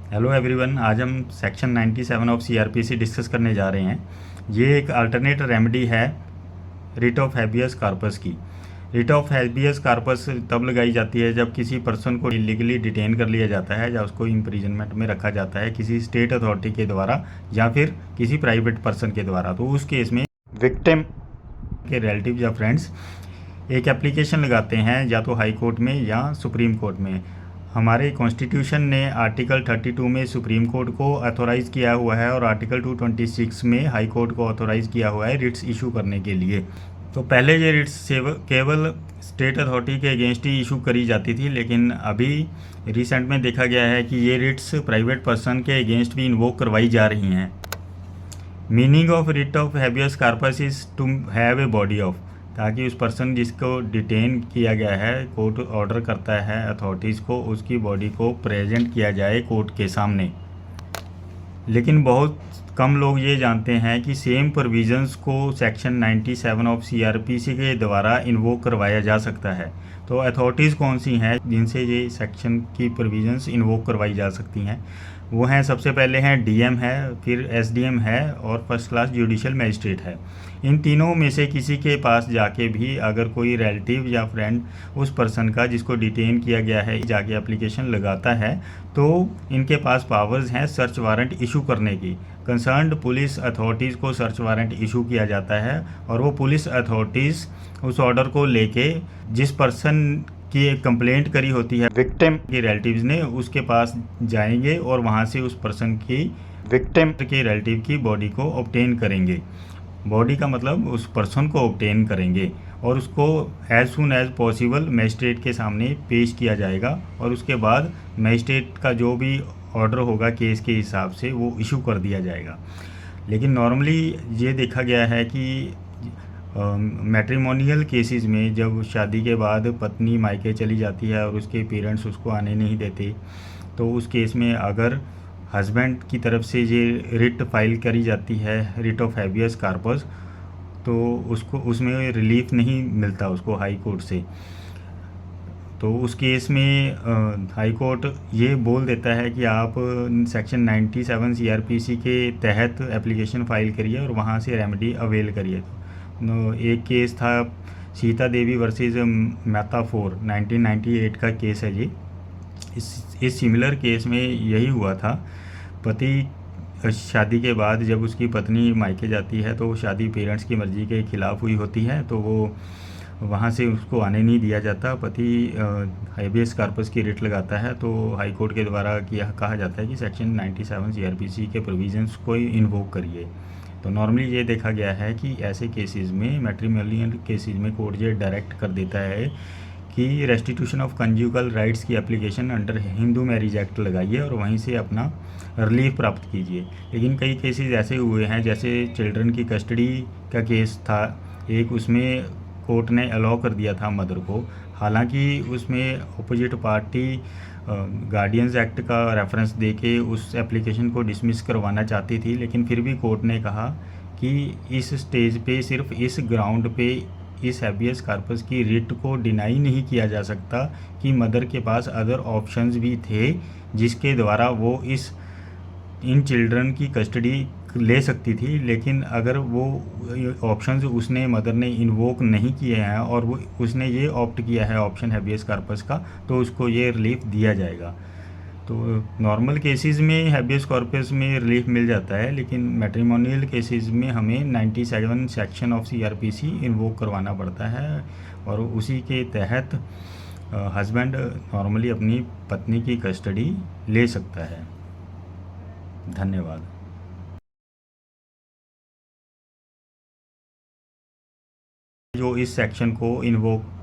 Hello everyone, आज हम section 97 of CrPC discuss करने जा रहे हैं। ये एक अल्टरनेट रेमेडी है रिट ऑफ हैबियस कॉर्पस की। रिट ऑफ हैबियस कॉर्पस तब लगाई जाती है जब किसी पर्सन को इलीगली डिटेन कर लिया जाता है या उसको इम्प्रिजनमेंट में रखा जाता है किसी स्टेट अथॉरिटी के द्वारा या फिर किसी प्राइवेट पर्सन के द्वारा। तो उस केस में विक्टिम के रिलेटिव या फ्रेंड्स एक एप्लीकेशन लगाते हैं या तो हाई कोर्ट में या सुप्रीम कोर्ट में। हमारे कॉन्स्टिट्यूशन ने आर्टिकल 32 में सुप्रीम कोर्ट को अथोराइज़ किया हुआ है और आर्टिकल 226 में हाई कोर्ट को अथोराइज़ किया हुआ है रिट्स इशू करने के लिए। तो पहले ये रिट्स केवल स्टेट अथॉरिटी के अगेंस्ट ही इशू करी जाती थी, लेकिन अभी रिसेंट में देखा गया है कि ये रिट्स प्राइवेट पर्सन के अगेंस्ट भी इन्वोक करवाई जा रही हैं। Meaning of writ of habeas corpus is to have a body of, ताकि उस पर्सन जिसको डिटेन किया गया है कोर्ट ऑर्डर करता है अथॉरिटीज़ को, उसकी बॉडी को प्रेजेंट किया जाए कोर्ट के सामने। लेकिन बहुत कम लोग ये जानते हैं कि सेम प्रोविज़न्स को सेक्शन 97 ऑफ सीआरपीसी के द्वारा इन्वोक करवाया जा सकता है। तो अथॉरिटीज़ कौन सी हैं जिनसे ये सेक्शन की प्रोविज़न्स इन्वोक करवाई जा सकती हैं? वो हैं, सबसे पहले हैं डीएम है, फिर एसडीएम है और फर्स्ट क्लास जुडिशियल मजिस्ट्रेट है। इन तीनों में से किसी के पास जाके भी अगर कोई रिलेटिव या फ्रेंड उस पर्सन का जिसको डिटेन किया गया है जाके एप्लीकेशन लगाता है तो इनके पास पावर्स हैं सर्च वारंट इशू करने की। कंसर्न्ड पुलिस अथॉरिटीज़ को सर्च वारंट इशू किया जाता है और वो पुलिस अथॉरिटीज़ उस ऑर्डर को लेके जिस पर्सन की एक कंप्लेंट करी होती है विक्टिम के रिलेटिव्स ने, उसके पास जाएंगे और वहाँ से उस पर्सन की विक्टिम के रिलेटिव की बॉडी को ऑब्टेन करेंगे। बॉडी का मतलब उस पर्सन को ऑब्टेन करेंगे और उसको as soon as possible magistrate के सामने पेश किया जाएगा और उसके बाद मजिस्ट्रेट का जो भी ऑर्डर होगा केस के हिसाब से वो इशू कर दिया जाएगा। लेकिन नॉर्मली ये देखा गया है कि मैट्रिमोनियल केसेस में जब शादी के बाद पत्नी मायके चली जाती है और उसके पेरेंट्स उसको आने नहीं देते, तो उस केस में अगर हस्बैंड की तरफ से ये रिट फाइल करी जाती है रिट ऑफ हैबियस कॉर्पस, तो उसको उसमें रिलीफ नहीं मिलता उसको हाई कोर्ट से। तो उस केस में हाई कोर्ट ये बोल देता है कि आप सेक्शन 97 सीआरपीसी के तहत एप्लीकेशन फ़ाइल करिए और वहाँ से रेमेडी अवेल करिए। एक केस था सीता देवी वर्सेस मेहता 4 1998 का केस है जी। इस सिमिलर केस में यही हुआ था। पति शादी के बाद जब उसकी पत्नी मायके जाती है तो शादी पेरेंट्स की मर्ज़ी के खिलाफ़ हुई होती है, तो वो वहाँ से उसको आने नहीं दिया जाता। पति हैबियस कॉर्पस की रिट लगाता है तो हाई कोर्ट के द्वारा कहा जाता है कि सेक्शन 97 सीआरपीसी के प्रोविजंस को इन्वोक करिए। तो नॉर्मली ये देखा गया है कि ऐसे केसेस में मैट्रिमोनियल केसेस में कोर्ट ये डायरेक्ट कर देता है कि रेस्टिट्यूशन ऑफ कंज्यूगल राइट्स की application under Hindu marriage act लगाइए और वहीं से अपना रिलीफ प्राप्त कीजिए। लेकिन कई केसेस ऐसे हुए हैं, जैसे चिल्ड्रन की कस्टडी का केस था एक, उसमें कोर्ट ने अलाउ कर दिया था मदर को। हालांकि उसमें अपोजिट पार्टी गार्डियंस एक्ट का रेफरेंस देके उस एप्लीकेशन को डिसमिस करवाना चाहती थी, लेकिन फिर भी कोर्ट ने कहा कि इस स्टेज पे सिर्फ इस ग्राउंड पे इस हैबियस कॉर्पस की रिट को डिनाई नहीं किया जा सकता कि मदर के पास अदर ऑप्शंस भी थे जिसके द्वारा वो इन चिल्ड्रन की कस्टडी ले सकती थी। लेकिन अगर वो ऑप्शंस उसने मदर ने इन्वोक नहीं किए हैं और वो उसने ये ऑप्ट किया है ऑप्शन हैबियस कॉर्पस का, तो उसको ये रिलीफ दिया जाएगा। तो नॉर्मल केसेस में हैबियस कॉर्पस में रिलीफ मिल जाता है, लेकिन मैट्रिमोनियल केसेस में हमें 97 सेक्शन ऑफ सीआरपीसी इन्वोक करवाना पड़ता है और उसी के तहत हस्बैंड नॉर्मली अपनी पत्नी की कस्टडी ले सकता है। धन्यवाद। जो इस सेक्शन को इन्वोक